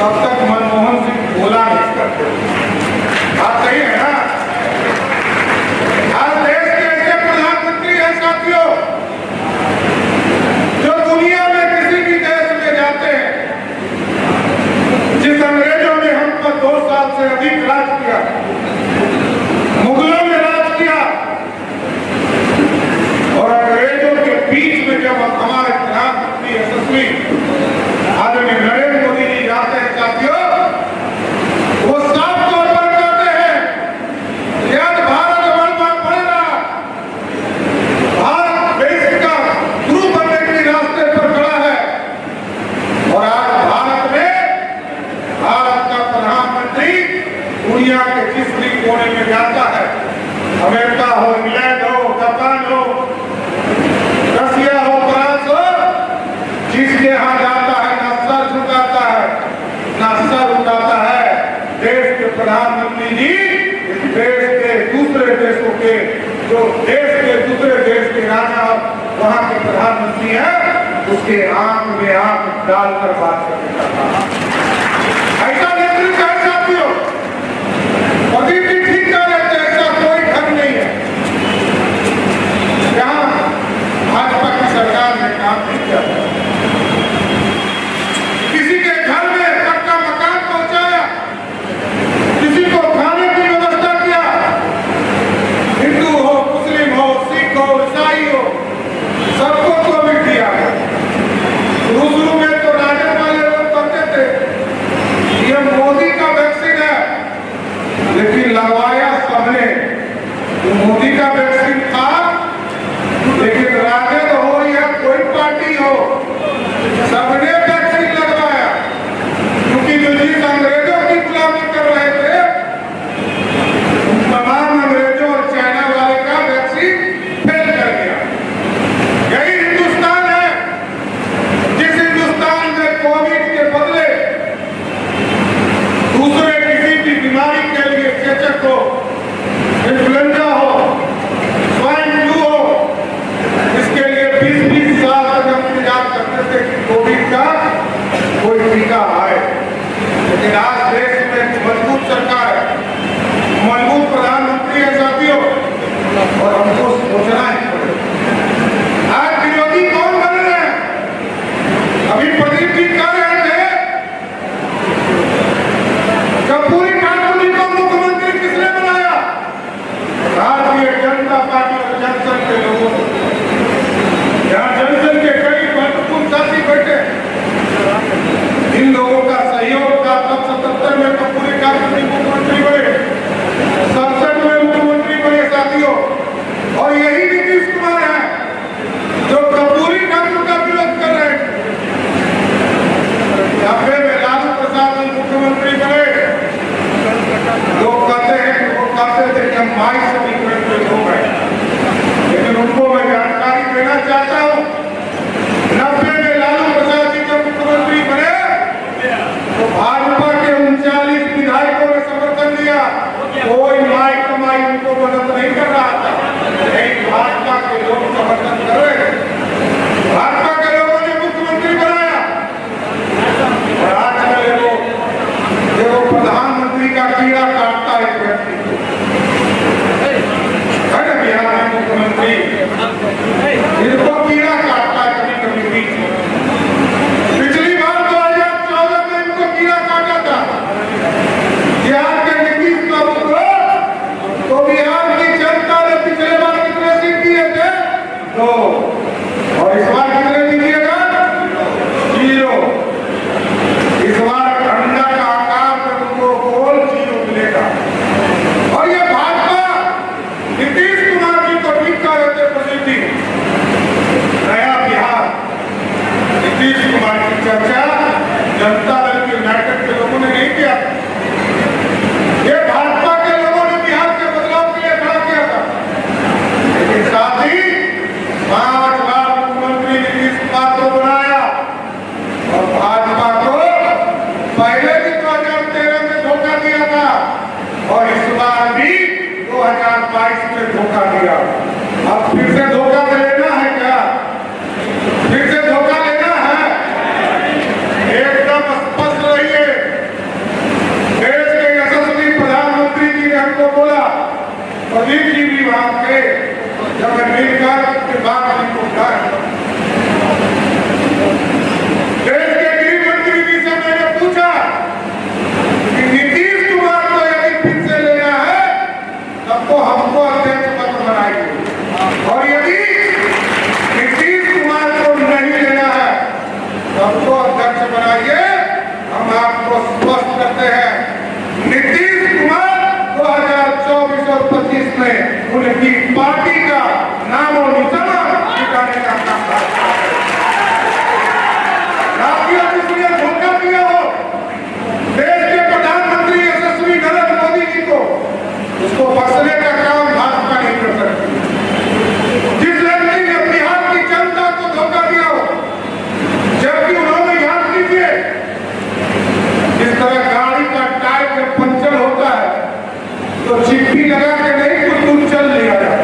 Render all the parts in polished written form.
तब तक मनमोहन सिंह बोला नहीं करते। बात सही है ना? आज देश के ऐसे प्रधानमंत्री हैं साथियों, जो दुनिया में किसी भी देश में जाते हैं, जिस अंग्रेजों ने हम पर 2 साल से अधिक राज किया, मुगलों ने राज किया, और अंग्रेजों के बीच में जब हमारे प्रधानमंत्री यशस्वी आदरणीय नरेंद्र मोदी जी जाते हैं साथियों, वो साफ तौर पर कहते हैं कि आज भारत वर्तमान पड़ेगा, भारत देश का गुरु बनने के रास्ते पर खड़ा है। और आज भारत में भारत का प्रधानमंत्री दुनिया के जिस भी कोने में जाता है, अमेरिका हो, इंग्लैंड हो, जापान हो, रसिया हो, फ्रांस हो, जिसके यहाँ जाता है ना सर झुकाता है ना सर उठाता है। देश के प्रधानमंत्री जी इस देश के दूसरे देशों के, जो देश के दूसरे देश के राजा और वहाँ के प्रधानमंत्री हैं, उसके आंख में आंख डालकर बात करने का काम। ऐसा नेतृत्व है साथियों, मोदी जी ठीक कह रहे थे, ऐसा कोई घर नहीं है जहाँ भाजपा की सरकार ने काम नहीं किया। किसी के घर में पक्का मकान पहुंचाया, किसी को खाने की व्यवस्था किया, हिंदू हो, मुस्लिम हो, सिख हो, ईसाई हो, सबको कोविड दिया गया। शुरू में तो राजन वाले लोग करते थे ये मोदी का वैक्सीन है, लेकिन लगवाया सबने। तो मोदी का वैक्सीन था, लेकिन राजद हो या कोई पार्टी हो, सबने वैक्सीन लगवाया, क्योंकि जो जिस अंग्रेजों की गुलामी कर रहे थे, उन तमाम अंग्रेजों और चाइना वाले का वैक्सीन फेल कर गया। यही हिंदुस्तान है, जिस हिंदुस्तान में कोविड के बदले दूसरे किसी भी बीमारी के लिए, चेचक हो, इन्फ्लुएंजा हो, स्वाइन फ्लू हो, इसके लिए 20-20 साल तक हम इंतजार करते थे कि कोविड का कोई टीका आए। लेकिन आज देश में मजबूत सरकार है, मजबूत प्रधानमंत्री है साथियों, और हमको सोचना है। आज विरोधी कौन बन रहे हैं? अभी प्रदीप जी कह रहे थे, कर्पूरी ठाकुर जी को मुख्यमंत्री किसने बनाया? भारतीय जनता पार्टी और जनसंघ के लोगों ने। यहाँ जनसंघ के कई महत्वपूर्ण साथी बैठे, इन लोगों का सहयोग था तब 77 में कर्पूरी ठाकुर जी मुख्यमंत्री बने, 67 में मुख्यमंत्री बने साथियों। और यही नीतीश कुमार है जो कर्पूरी ठाकुर का विरोध कर रहे थे। 90 में लालू प्रसाद जी मुख्यमंत्री बने। लोग कहते हैं कि वो कहते थे कि हम 22 समीकरण के लोग हैं, लेकिन उनको मैं जानकारी देना चाहता हूँ, 90 में लालू प्रसाद जी जब मुख्यमंत्री बने तो भाजपा के 39 विधायकों ने समर्थन दिया। कोई माई कमाई उनको मदद नहीं कर रहा था, लेकिन भाजपा के लोग समर्थन कर रहे थे। भाजपा के लोगों ने मुख्यमंत्री बनाया। और आजकल वो प्रधानमंत्री का कीड़ा काटता है व्यक्ति को, है ना? बिहार में मुख्यमंत्री इनको कीड़ा काटता है कभी कभी बीच में। पिछली बार 2014 में इनको कीड़ा काटा था बिहार के नीतीश बाबू को। तो बिहार की जनता ने पिछले बार कितने सीट दिए थे? 2, और इस बार कितने दीजिएगा? 0। इस बार अंडा का आकार में उनको गोल 0 मिलेगा। और ये भाजपा नीतीश कुमार जी को ठीक कर रहे थे प्रसिद्धि नया बिहार। नीतीश कुमार की चर्चा जनता दल के नाटक के लोगों ने नहीं किया, ये भाजपा के लोगों ने बिहार के बदलाव के लिए खड़ा किया था। लेकिन साथ ही 5 बार मुख्यमंत्री नीतीश कुमार को बनाया, और भाजपा को पहले भी 2013 में धोखा दिया था, और इस बार भी 2022 में धोखा दिया। अब फिर से धोखा लेना है क्या? फिर से धोखा लेना है? एकदम स्पष्ट रहिए, को स्पष्ट करते हैं, नीतीश कुमार 2024 और 25 में उनकी पार्टी का नाम और निशाना मिटाने का काम करता है। इसलिए धोखा दिया हो देश के प्रधानमंत्री यशस्वी नरेंद्र मोदी जी को, उसको फंसने का काम भाजपा नहीं कर सकती। जिस व्यक्ति ने बिहार की जनता को धोखा दिया हो, जबकि उन्होंने याद कीजिए, जिस तरह गाड़ी का टायर जब पंचर होता है तो चिप्पी लगा के नहीं कुछ दूर चल लिया जाता,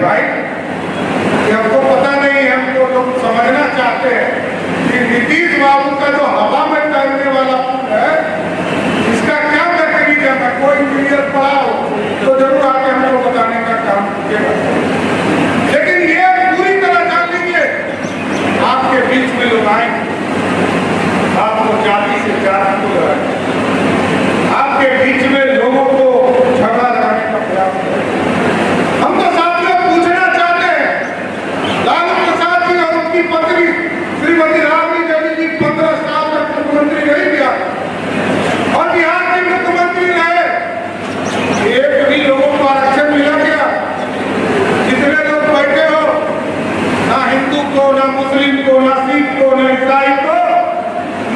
भाई कि हमको पता नहीं है, हमको लोग समझना चाहते हैं कि नीतीश बाबू का जो हवा में तैरने वाला पुल है, इसका क्या मैकेनिज्म है। कोई इंजीनियर पढ़ा हो तो जरूर आके हमको बताने का काम कीजिएगा। लेकिन ये पूरी तरह जान लीजिए, आपके बीच में लोग आएंगे, आपको जाति से जाति को लड़ाएंगे, आपके बीच में लोगों को झगड़ा लगाने का प्रयास करेंगे। हम तो साथियों पूछना चाहते हैं, लालू प्रसाद जी और उनकी पत्नी श्रीमती राबड़ी देवी जी 15 साल तक मुख्यमंत्री रही बिहार और बिहार के मुख्यमंत्री रहे, एक भी लोगों को आरक्षण मिला क्या? जितने लोग बैठे हो, ना हिंदू को, ना मुस्लिम को, ना सिख को, ना ईसाई को,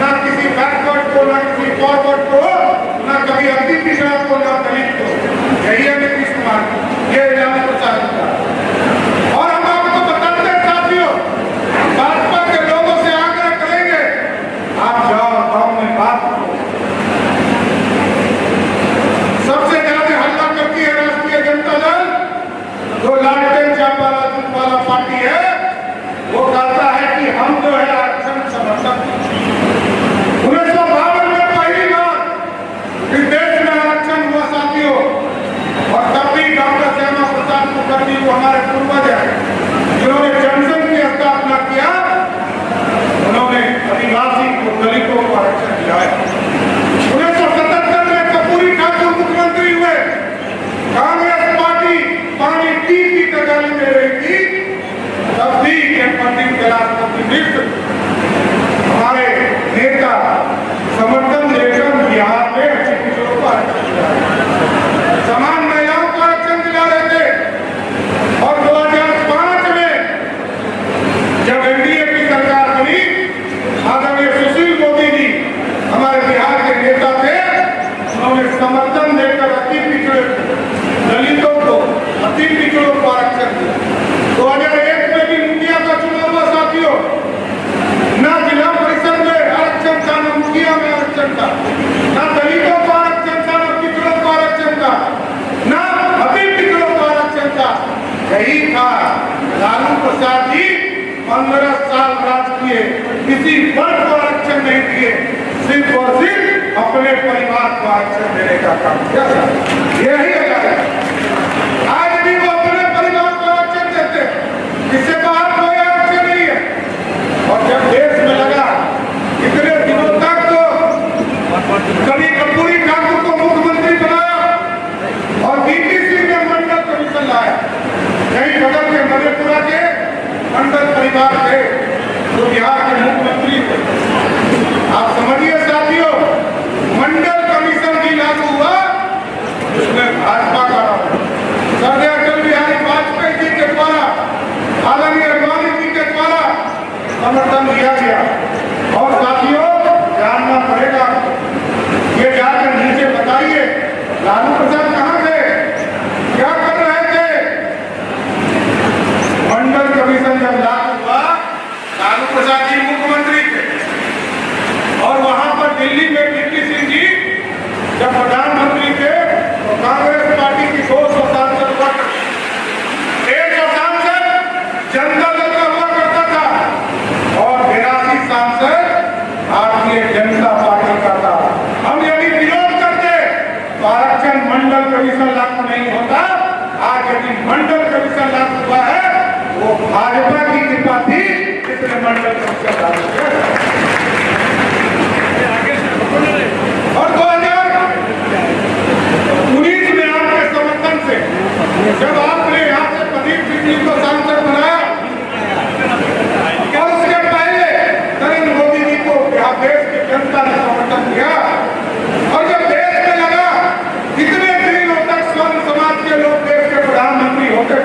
ना किसी बैकवर्ड को, ना किसी फॉरवर्ड को, ना कभी अति पिछड़ा को, ना दलित को। यही है नीतीश कुमार, ये लालू प्रसाद का। और हम आपको बताते हैं साथियों, भाजपा के लोगों से आग्रह करेंगे, आप जाओ गांव में बात करो। सबसे ज्यादा हल्ला करती है राष्ट्रीय जनता दल, जो लालटेन चापाला वाला पार्टी है, वो कहता है कि हम जो है आरक्षण समर्थक। 1952 में पहली बार इस देश में आरक्षण हुआ साथियों, और तब भी डॉक्टर श्यामा प्रसाद मुखर्जी को हमारे पूर्वज हैं, जिन्होंने जनसंघ की स्थापना किया, उन्होंने आदिवासी को, दलितों को आरक्षण दिलाया। 1977 में कर्पूरी ठाकुर मुख्यमंत्री हुए, कांग्रेस पार्टी पानी पी के गाली दे रही थी, तब भी पंडित कैलाशपति मिश्र हमारे नेता समर्थन लेकर बिहार में अच्छी पिछड़ों को आरक्षण दिला रहे, समान महिलाओं को आरक्षण दिला रहे थे। और 2005 में जब एनडीए की सरकार बनी, आदरणीय सुशील मोदी जी हमारे बिहार के नेता थे, उन्होंने समर्थन देकर अति पिछड़े दलितों को, अति पिछड़ों को आरक्षण दिया। 2001 में भी मुखिया का चुनाव हुआ साथियों, ना जिला परिषद में आरक्षण था, ना मुखिया में आरक्षण था, ना दलितों को आरक्षण था, ना पिछड़ों को आरक्षण था, ना अति पिछड़ों को आरक्षण था। यही था, लालू प्रसाद जी 15 साल राज किए, किसी वर्ग को आरक्षण नहीं दिए, सिर्फ और सिर्फ अपने परिवार को आरक्षण देने का काम किया। यही है, आज भी वो अपने परिवार को आरक्षण देते, इससे बाहर कोई आरक्षण नहीं है। और जब देश में लगा इतने दिनों तक तो कभी कर्पूरी ठाकुर को मुख्यमंत्री बनाया और वीपी सिंह ने मंडल कमीशन लाया, कहीं बगल के मधेपुरा के मंडल परिवार थे जो बिहार के मुख्यमंत्री थे। आप समझिए साथियों, मंडल कमीशन भी लागू हुआ, उसमें भाजपा का सरदार अटल बिहारी वाजपेयी जी के द्वारा, आदरणीय अडवाणी जी के द्वारा समर्थन दिया गया। और साथियों जानना पड़ेगा, ये जाकर नीचे बताइए लालू प्रसाद कहां थे, क्या कर रहे थे? मंडल कमीशन जब लागू हुआ, लालू प्रसाद जी मुख्यमंत्री थे, और वहां पर दिल्ली में वीपी सिंह जी जब प्रधानमंत्री थे, तो कांग्रेस पार्टी की 200 सांसद हुआ, 100 सांसद जनता दल का हुआ करता था, और 82 सांसद भारतीय जनता पार्टी का था। हम यदि विरोध करते तो आरक्षण मंडल कमीशन लागू नहीं होता। आज यदि मंडल कमीशन लागू हुआ है, वो भाजपा की कृपा थी, इसने मंडल कमीशन लागू किया। और 2019 में आपके समर्थन से जब आपने यहाँ से प्रदीप सिंह को सांसद बनाया, और उसके पहले नरेंद्र मोदी जी को यहाँ देश की जनता ने समर्थन दिया, और जब देश में लगा इतने दिनों तक स्वर्ण समाज के लोग देश के प्रधानमंत्री होते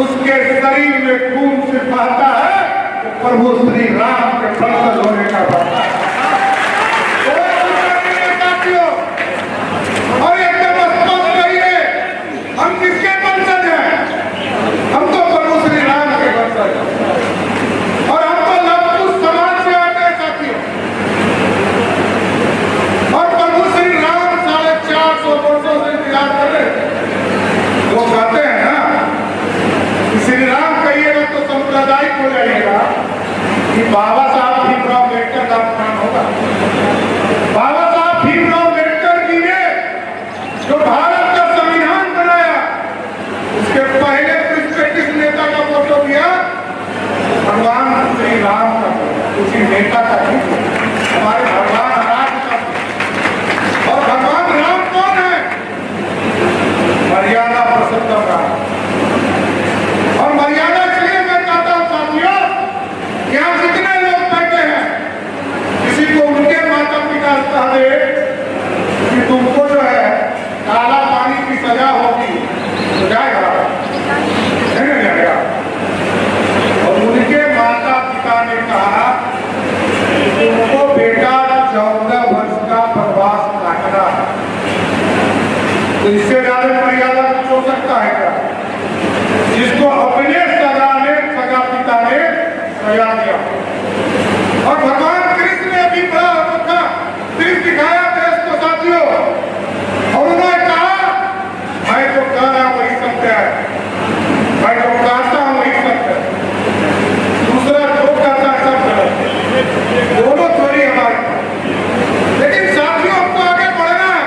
उसके शरीर में खून से बहता है तो प्रभु श्री राम के वंशज होने का बता है। और एकदम स्पष्ट कहिए, हम किसके वंशज हैं? हम तो प्रभु श्री राम के वंशज हैं और हम तो लवकुश समाज से आते हैं साथियों। और प्रभु श्री राम 450 वर्षों से इंतजार कर रहे थे। लोग कहते हैं ना कि श्री राम कहिएगा तो सांप्रदायिक हो जाइएगा कि बाबा साहब भीमराव अम्बेडकर का अपमान होगा। बाबा साहब भीमराव अम्बेडकर जी ने जो भारत का संविधान बनाया, उसके पहले पृष्ठ पे किस नेता का फोटो दिया? भगवान श्री राम का, उसी नेता का नहीं, हमारे भगवान राम का। और भगवान राम कौन है? मर्यादा पुरुषोत्तम राम। और मर्यादा इसलिए मैं कहता हूं साथियों, यहाँ जितने लोग बैठे हैं, किसी को उनके माता पिता कह दे कि तुमको जो है काला पानी की सजा होगी तो जाएगा नहीं जाएगा। और उनके माता पिता ने कहा तुमको बेटा 14 वर्ष का प्रवास काटना है, तो इससे ज्यादा मर्यादा कुछ हो सकता है क्या? जिसको अपने सगा पिता ने सजा दिया। और भगवान कृष्ण ने भी बड़ा अनोखा दृश्य दिखाया देश को साथियों। और उन्होंने कहा मैं जो कह रहा हूं वही सत्य है, मैं जो कहता हूं वही सत्य है, दूसरा जो कहता है सब गलत। दोनों थोड़ी हमारे, लेकिन साथियों हमको आगे बढ़ना है।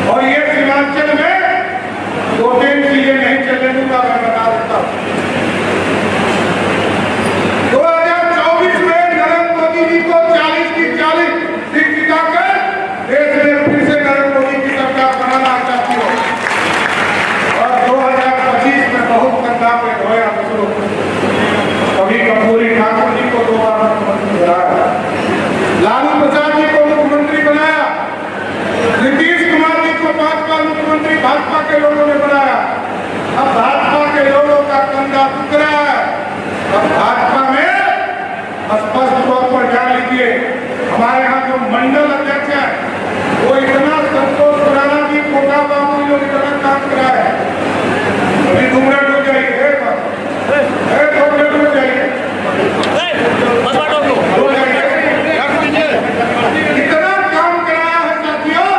और ये सीमांचल में 2-3 चीजें नहीं चलने दूंगा, मैं बता देता हूं। 2024 में नरेंद्र मोदी जी को 40 की 40 सीट जिताकर देश में फिर से नरेंद्र मोदी की सरकार बनाना चाहती हो। और 2025 में बहुत कंधा पे धोया दूसरों को। कभी कपूरी ठाकुर जी को 2 बार मुख्यमंत्री बनाया, लालू प्रसाद जी को मुख्यमंत्री बनाया, नीतीश कुमार जी को 5 बार मुख्यमंत्री भाजपा के लोगों ने बनाया। अब भाजपा के लोगों का कंधा दुख रहा है। अब भाजपा में स्पष्ट तौर पर जान लीजिए, हमारे यहाँ जो मंडल अध्यक्ष है वो इतना संतोष खुराना जी, कोटा बाबू लोग इतना काम करा है। अभी घूमने डूब जाइए, डूब जाइए, इतना काम कराया है साथियों।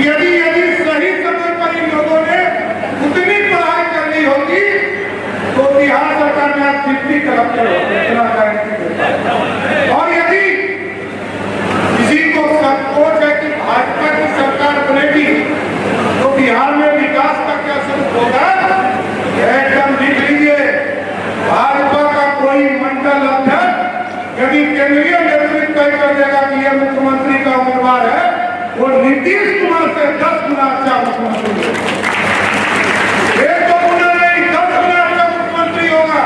यदि सही समय पर इन लोगों ने उतनी पढ़ाई करनी होगी तो बिहार सरकार में आज 50 कलेक्टर होते, इतना गारंटी देता है। और यदि किसी को संकोच है कि भाजपा की सरकार बनेगी तो बिहार में विकास का क्या स्वरूप होगा, एकदम लिख लीजिए। भाजपा का कोई मंडल अध्यक्ष यदि केंद्रीय नेतृत्व तय कर देगा कि यह मुख्यमंत्री का उम्मीदवार है, वो नीतीश कुमार से 10 गुना अच्छा मुख्यमंत्री है। 1-2 गुना नहीं, 10 गुना अच्छा मुख्यमंत्री होगा।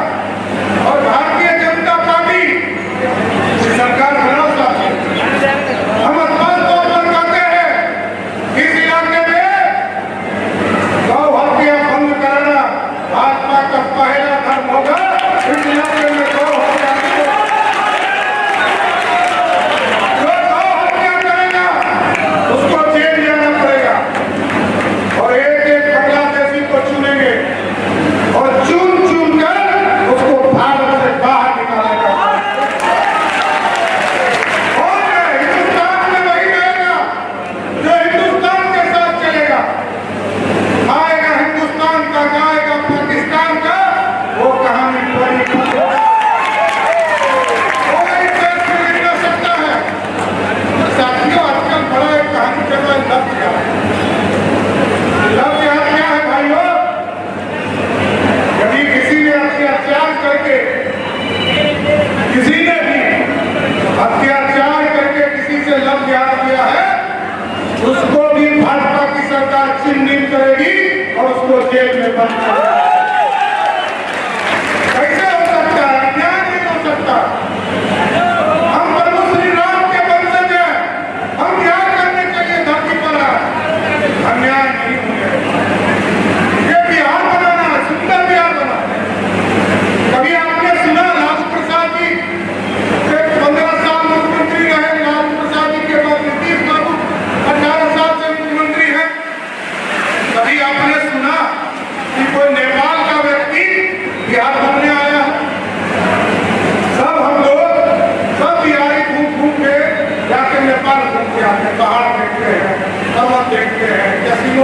और भारतीय जनता पार्टी सरकार बनाओ साथी। हम स्पष्ट तौर पर कहते हैं इस इलाके में गौ हत्या बंद कराना भाजपा का पहला धर्म होगा। इस इलाके में गौ हत्या उसको जेल जाना पड़ेगा। और एक बांग्लादेशी को चुनेंगे और चुन कर उसको भारत से बाहर निकालेगा। और हिंदुस्तान में वही रहेगा जो हिंदुस्तान के साथ चलेगा। आएगा हिंदुस्तान का, आएगा पाकिस्तान का, वो कहानी पूरी सकता है। साथियों आजकल बड़ा एक कहानी चल रहा है, लव जिहाद क्या है भाइयों? यदि किसी ने अत्याचार करके किसी से लव जिहाद किया है, उसको भी भाजपा की सरकार चिन्हित करेगी और उसको जेल में बंद करेगी। कैसे हो सकता है? न्याय नहीं हो सकता। हम प्रभु श्री राम के वंशज हैं, हम न्याय करने के लिए धरती पर आए, अन्याय नहीं होंगे। ये बिहार बना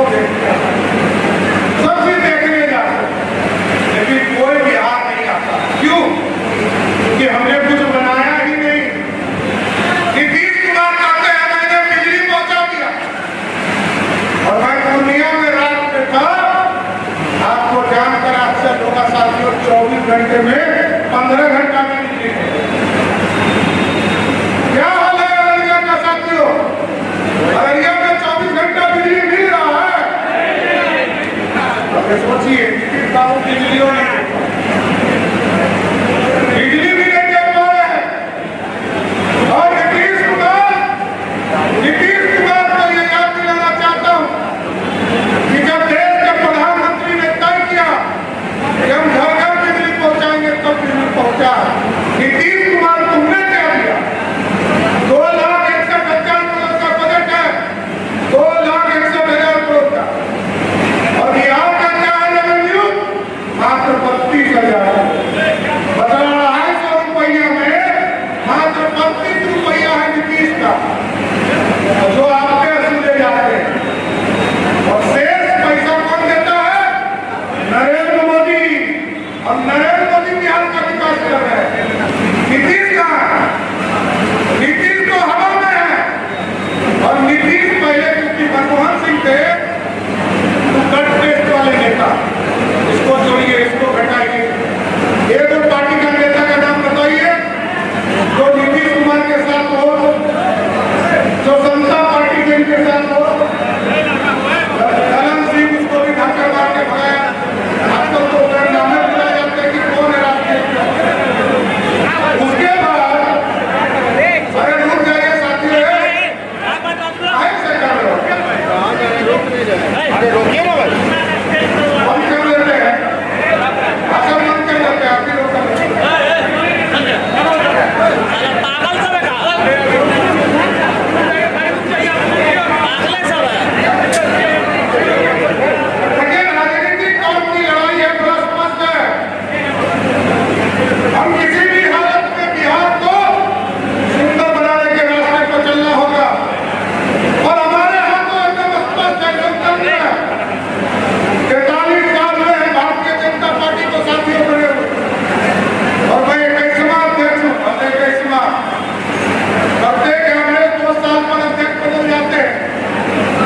लोग देखते हैं, सब चीज देखने जाते हैं, लेकिन कोई बिहार नहीं आता। क्यों? क्योंकि हमने कुछ बनाया ही नहीं। नीतीश कुमार कहते हैं मैंने बिजली पहुंचा दिया, और मैं पूर्णिया में रात में था, आपको जानकर अक्सर होगा साथियों, 24 घंटे में 15 घंटा में बिजली। क्या हाल है अररिया का साथियों? अररिया में 24 घंटा बिजली मिल रहा है। अब सोचिए कितनी सालों बिजलियों ने बिजली भी नहीं दे पा रहे हैं। और नीतीश कुमार को ये याद दिलाना चाहता हूं कि जब देश के प्रधानमंत्री ने तय किया कि हम घर घर बिजली पहुंचाएंगे, तब बिजली पहुंचा। नीतीश कुमार तुमने क्या दिया? 2,61,000 करोड़ का बजट है, 2,61,000 करोड़ का, और बिहार का क्या है रेवेन्यू? मात्र 32,000। बता रहा है 100 रुपया में मात्र 32 रुपया है नीतीश का, जो आपके असुले जाते हैं। और शेष पैसा कौन देता है? नरेंद्र मोदी। और नरेंद्र मोदी बिहार का विकास कर रहे हैं। नीतीश कहाँ है? नीतीश तो हवा में है। और नीतीश पहले क्योंकि मनमोहन सिंह थे तो कट पेस्ट वाले नेता, इसको जोड़िए, इसको घटाइए। एक दो पार्टी का नेता का नाम बताइए जो नीतीश कुमार के साथ हो, जो जनता पार्टी के इनके साथ हो। ललन सिंह, उसको भी धक्का मार के भगाया। आजकल तो उधर नामे बुलाए जाते हैं कि कौन है राष्ट्रीय। उसके बाद अरे रुक जाइए साथियों, आए से कर लो, अरे रोकिए ना भाई। बंद कर लेते हैं, भाषण बंद कर लेते हैं, आप ही लोग कर लेते हैं। पागल सब है का? पागल सब है। देखिए, राजनीतिक कौन की लड़ाई है बड़ा स्पष्ट है। हम किसी भी हालत में बिहार को सुंदर बनाने के रास्ते पर चलना होगा, और हमारे हाथों एकदम स्पष्ट है लोकतंत्र है। 43 साल में है भारतीय जनता पार्टी को साथियों बने हुए, और मैं 21वां अध्यक्ष हूँ। हम 21वां प्रत्येक हमारे 2 साल पर अध्यक्ष बदल जाते हैं।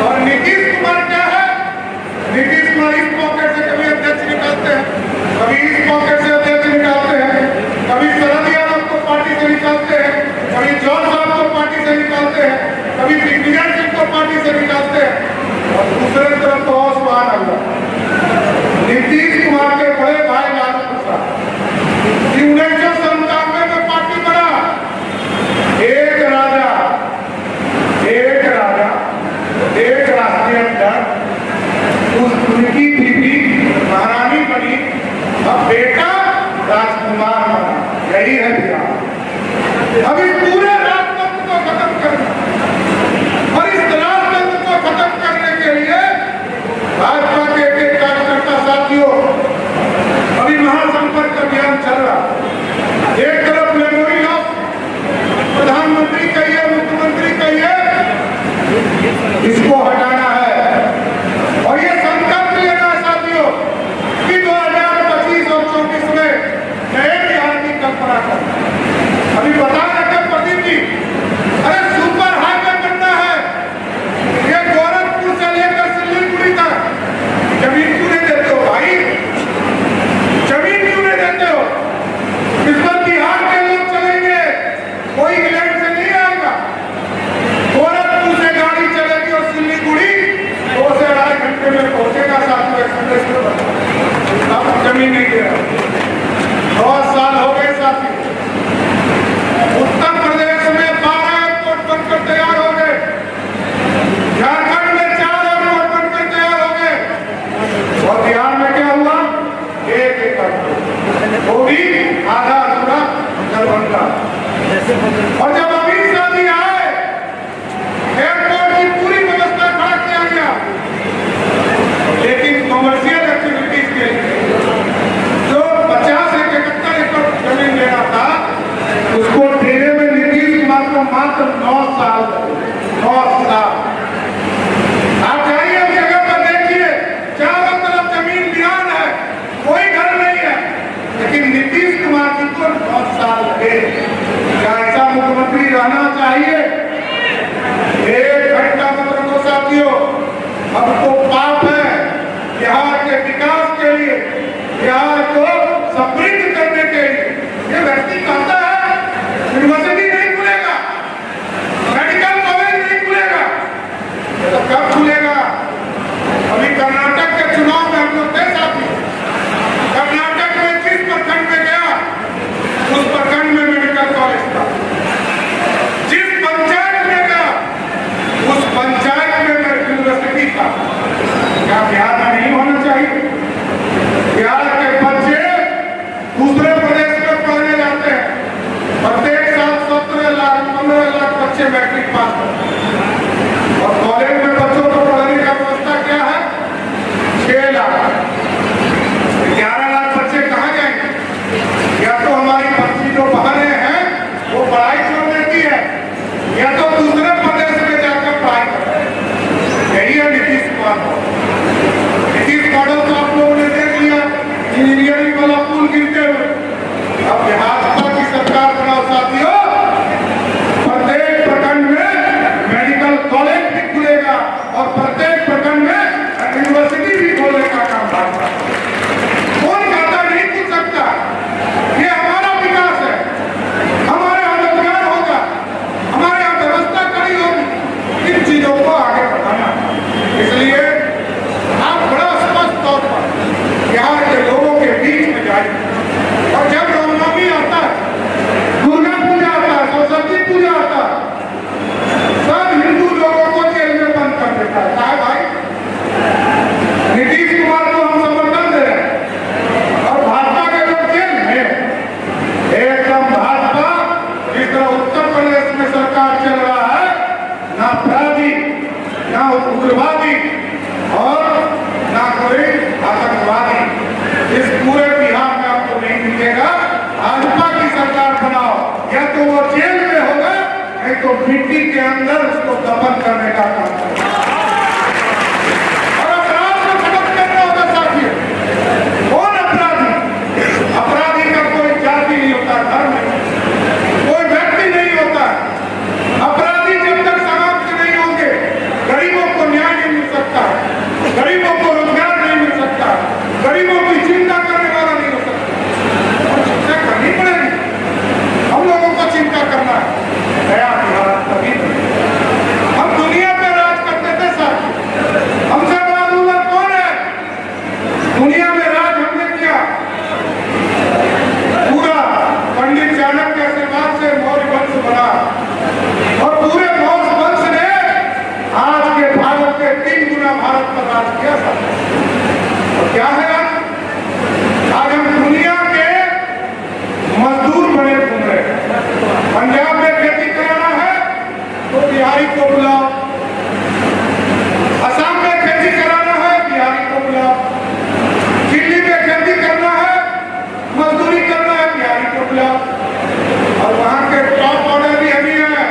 और नीतीश कुमार क्या है? नीतीश कुमार इस पॉकेट से कभी अध्यक्ष निकालते हैं, कभी इस पॉकेट से अध्यक्ष निकालते हैं, कभी शरद यादव को पार्टी से निकालते हैं, कभी जॉन साहब को पार्टी से निकालते हैं, कभी दिग्विजय सिंह को पार्टी से निकालते हैं। और दूसरे तरफ तो और सुभान अल्लाह, नीतीश कुमार के बड़े भाई लालू प्रसाद 1997 में पार्टी बना। एक राजा, एक राष्ट्रीय अध्यक्ष, उनकी बीवी महारानी बनी, अब बेटा राजकुमार बना। यही है बिहार। अभी पूरे राजतंत्र को खत्म करना, और इस राजतंत्र को खत्म करने के लिए भाजपा के एक कार्यकर्ता साथियों, अभी महासंपर्क अभियान चल रहा। एक तरफ मेमोरी लॉस, प्रधानमंत्री कहिए, मुख्यमंत्री कहिए, इसको हटाना है। और ये संकल्प लेना है साथियों कि 2025 और 24 में नए बिहार की कल्पना करना। अभी बता रहे थे प्रदीप बिहार को समृद्ध करने के लिए। ये व्यक्ति कहता है यूनिवर्सिटी नहीं खुलेगा, मेडिकल कॉलेज नहीं खुलेगा, तो कब खुलेगा? अभी कर्नाटक के चुनाव में हम लोग थे साथी, कर्नाटक में जिस प्रखंड में गया उस प्रखंड में मेडिकल कॉलेज था, जिस पंचायत में गया उस पंचायत में यूनिवर्सिटी था। क्या बिहार में नहीं होना चाहिए? बिहार के बच्चे दूसरे प्रदेश में पढ़ने जाते हैं, प्रत्येक साल 17 लाख 15 लाख बच्चे मैट्रिक पास करते हैं, और कॉलेज में बच्चों को पढ़ने का व्यवस्था क्या है? 6 लाख। 11 लाख बच्चे कहाँ जाएंगे? या तो हमारी बच्ची जो बहनें हैं वो पढ़ाई छोड़ देती है, या तो दूसरे प्रदेश में जाकर पढ़ाई करते हैं। यही है नीतीश कुमार। नीतीश मॉडल तो आप लोगों ने देख लिया, इंजीनियरिंग वाला पुल गिरते हुए। अब भाजपा की सरकार बनाओ साथियों, प्रत्येक प्रखंड में मेडिकल कॉलेज भी खुलेगा और प्रत्येक प्रखंड में यूनिवर्सिटी भी खोलने का काम भाजपा। कौन कहता नहीं पूछ सकता? ये हमारा विकास है, हमारे यहाँ रोजगार होगा, हमारे यहाँ व्यवस्था कड़ी होगी। इन चीजों को आगे बढ़ाना, इसलिए आप बड़ा स्पष्ट तौर पर बिहार के लोगों के बीच में जाइए। और जब रामनवमी आता है, दुर्गा पूजा आता है, सरस्वती पूजा आता है, सब हिंदू लोगों को जेल में बंद कर देता है। कहा भाई नीतीश कुमार को हम समर्थन दे रहे हैं और भाजपा के लोग जेल में। एकदम भाजपा जिस तरह उत्तर प्रदेश में सरकार चल रहा है, ना अपराधी ना उग्रवादी और ना कोई आतंकवादी, इस पूरे बिहार में आपको नहीं मिलेगा। भाजपा की सरकार बनाओ, या तो वो जेल में होगा, नहीं तो मिट्टी के अंदर उसको दफन करने का काम करेगा। और अपराध को खत्म करना होगा साथियों। कौन अपराधी? अपराधी का कोई जाति नहीं होता, धर्म नहीं, कोई व्यक्ति नहीं होता। अपराधी जब तक समाप्त नहीं होंगे, गरीबों को न्याय नहीं मिल सकता, गरीबों को रोजगार नहीं मिल सकता, गरीबों की चिंता करने वाला नहीं हो सकता। और चिंता करनी पड़ेगी, हम लोगों को चिंता करना है। नया बिहार तभी हम दुनिया पे राज करते थे सर, हमसे बड़ा रूलर कौन है? दुनिया में राज हमने किया पूरा। पंडित चाणक्य के आशीर्वाद से मौर्य वंश बना, और पूरे मौर्य वंश ने आज के भारत के 3 गुना भारत पर राज किया था। और क्या है आज हम दुनिया के मजदूर बने घूम रहे हैं। पंजाब में खेती कराना है तो बिहारी को बुलाओ, असम में खेती कराना है बिहारी को बुलाओ, दिल्ली में खेती करना है, मजदूरी करना है, बिहारी को बुलाओ। और वहां के टॉप ऑर्डर भी अभी है।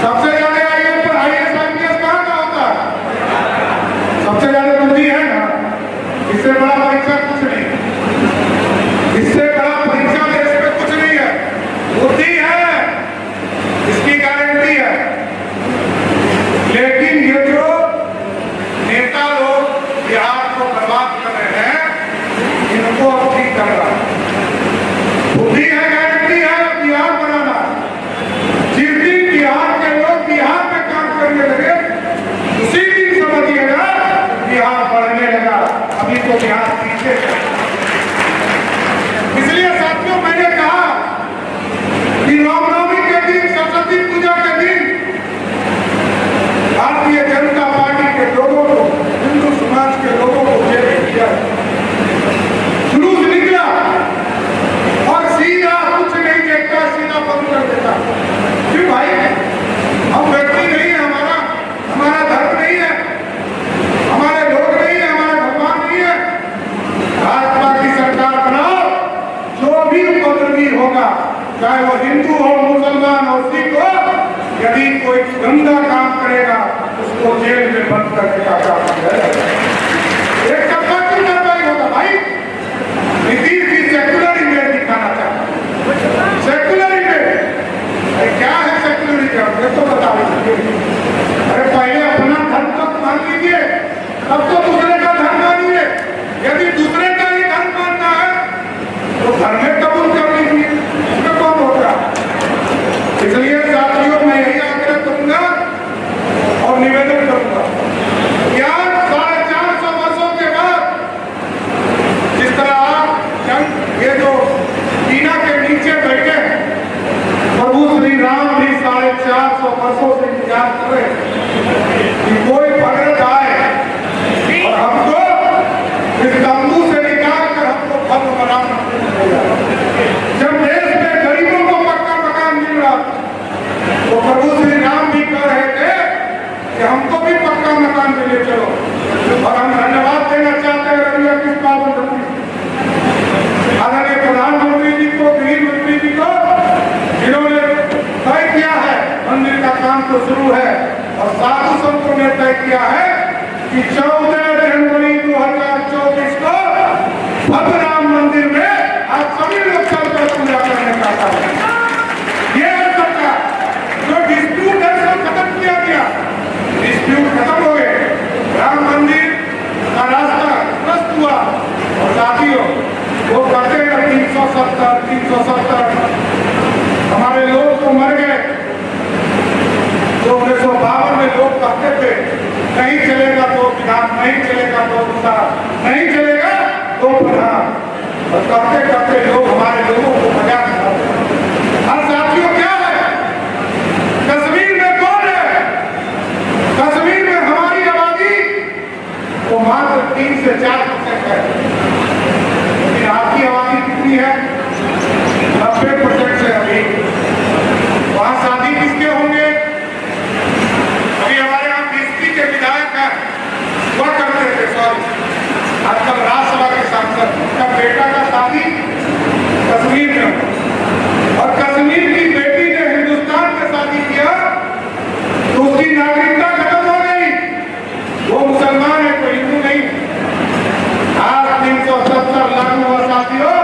सबसे ज्यादा IAS कहाँ का होता है? सबसे ज्यादा बुद्धि है ना, इससे बड़ा परीक्षा कुछ नहीं, इससे बड़ा परीक्षा देश में कुछ नहीं है। बुद्धि है, इसकी गारंटी है। लेकिन ये जो नेता लोग बिहार को बर्बाद कर रहे हैं, इनको अब ठीक कर रहा है। बुद्धि है, गारंटी है, बिहार बनाना। जिस दिन बिहार के लोग बिहार में काम करने लगे, उसी दिन समझिएगा बिहार बढ़ने लगा। अभी तो बिहार पीछे है। इसलिए साथियों मैंने कहा कि रामनवमी के दिन, सरस्वती पूजा के दिन भारतीय जनता पार्टी के लोगों को, हिंदू समाज के लोगों को जेल में किया। जुलूस निकला और सीधा कुछ नहीं देखता, सीधा बंद कर देता। क्यों भाई? हम व्यक्ति नहीं है, हमारा धर्म नहीं है, हमारे लोग नहीं है, हमारा भगवान नहीं है। भाजपा की सरकार बनाओ, जो भी उपद्रवी होगा, चाहे वो हिंदू हो, मुसलमान हो, सिख हो, यदि कोई गंदा काम करेगा उसको जेल में बंद करने का काम करेगा। एक सबका क्यों कार्रवाई होगा भाई? नीतीश की सेक्युलर इमेज दिखाना चाहता है। सेक्युलर इमेज क्या है? सेक्युलर इमेज तो बता दीजिए। अरे पहले अपना धर्म तो मान लीजिए, तब तो दूसरे का धर्म मानिए। यदि दूसरे का घर में कबूल कर लीजिए, इसमें कौन होता। इसलिए साथियों मैं यही आग्रह करूंगा और निवेदन करूंगा कि आज 450 वर्षों के बाद जिस तरह आप ये जो टीना के नीचे बैठे हैं, प्रभु श्री राम भी 450 वर्षों से इंतजार कर रहे हैं कि कोई भगत आए और हमको इस तंबू से निकाल कर हमको भव्य बना। जब देश में गरीबों को पक्का मकान मिल रहा तो प्रभु श्री राम भी कह रहे थे कि हमको भी पक्का मकान मिले चलो। और हम धन्यवाद देना चाहते हैं रविया किस पावन आदरणीय प्रधानमंत्री जी को, गृह मंत्री जी को, जिन्होंने तय किया है मंदिर का काम तो शुरू है और साधु संतों ने तय किया है कि 14 जनवरी 2024 को भव्य राम मंदिर में आप सभी लोग चलकर पूजा करने का काम है। ये है सरकार, जो डिस्प्यूट है सब खत्म किया गया, डिस्प्यूट खत्म हो गए, राम मंदिर का रास्ता प्रस्त हुआ। और साथियों वो कहते हैं 370 हमारे लोग तो मर गए। तो 1952 में लोग कहते थे नहीं चलेगा तो विधान, नहीं चलेगा तो विधान, नहीं चलेगा तो प्रधान, और कहते कहते लोग हमारे लोगों को मजाक करते। और साथियों क्या है, कश्मीर में कौन है, कश्मीर में हमारी आबादी वो मात्र 3 से 4% है, लेकिन आपकी आबादी कितनी है, 90% से अधिक। वहां शादी किसके होंगे, अभी हमारे यहाँ बीजेपी के विधायक हैं हुआ करते थे, सॉरी आजकल राज्यसभा के सांसद, उनका बेटा का शादी कश्मीर में, और कश्मीर की बेटी ने हिंदुस्तान में शादी किया तो उसकी नागरिकता खत्म हो गई, वो मुसलमान है कोई हिंदू नहीं। आज 370 लागू हुआ साथियों,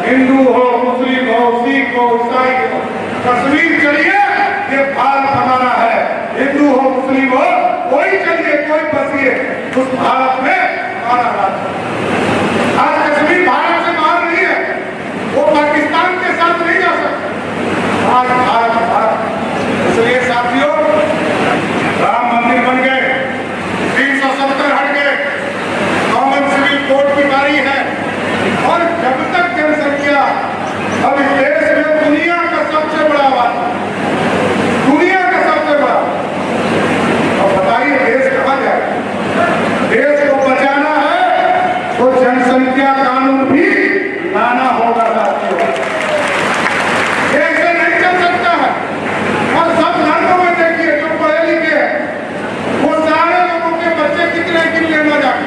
हिंदू हो, मुस्लिम हो, सिख हो, ईसाई हो, कश्मीर चलिए ये भारत हमारा है, हिंदू हो, मुस्लिम हो, कोई चलिए, कोई बसिए, उस भारत में हमारा राज्य। आज कश्मीर भारत से बाहर नहीं है, वो पाकिस्तान के साथ नहीं जा सकता, आज भारत। इसलिए साथियों राम मंदिर बन गए, 370 हट गए, कॉमन सिविल कोड की बारी है। और जब तक जनसंख्या अब इस देश में दुनिया का सबसे बड़ा आबादी, दुनिया का सबसे बड़ा, और बताइए देश कहाँ जाए, देश को बचाना है तो जनसंख्या कानून भी लाना होगा साथियों, ऐसे नहीं चल सकता है। और सब धर्मों में देखिए जो पढ़े लिखे हैं वो सारे लोगों के बच्चे कितने गिन लेना जाते,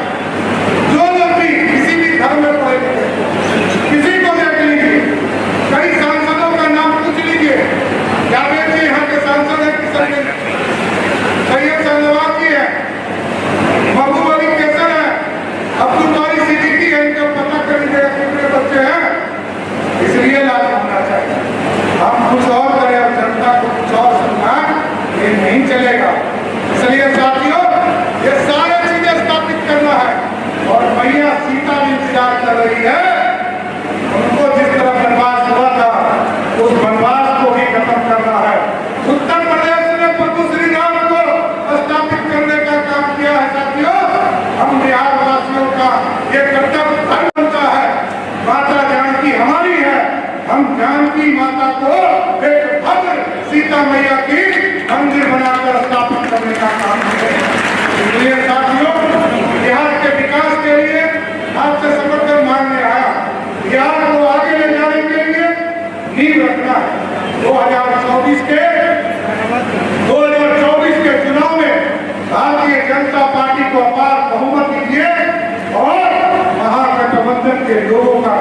जो लोग भी किसी भी धर्म में पढ़े लिखे, किसी को देख लीजिए, कई सांसदों का नाम पूछ लीजिए, जावेद जी यहाँ के सांसद है, किशन सैयद शहनवाज जी है, महबूब अली कैसर है, अब्दुल बारी सिद्दीकी है, इनका पता कर लीजिएगा कितने बच्चे हैं। इसलिए लागू होना चाहिए, हम कुछ और करें और जनता को कुछ और समझाएं, ये नहीं चलेगा। इसलिए साथियों ये सारी चीजें स्थापित करना है, और मैया सीता भी इंतजार कर रही है, उनको जिस तरह वनवास हुआ था उस वनवास को भी खत्म करना है। उत्तर प्रदेश ने प्रभु श्री राम को स्थापित करने का काम किया है साथियों, हम बिहार वासियों का ये कर्तव्य बनता है। माता जानकी हमारी है, हम जानकी माता को एक भव्य सीता मैया की मंदिर बनाकर स्थापित करने का काम करें। इसलिए साथियों बिहार के विकास के लिए आपसे समर्थन मांगने आया, बिहार को आगे ले जाने के लिए नींव रखना है। 2024 के चुनाव में भारतीय जनता पार्टी को अपार बहुमत दीजिए और महागठबंधन के लोगों का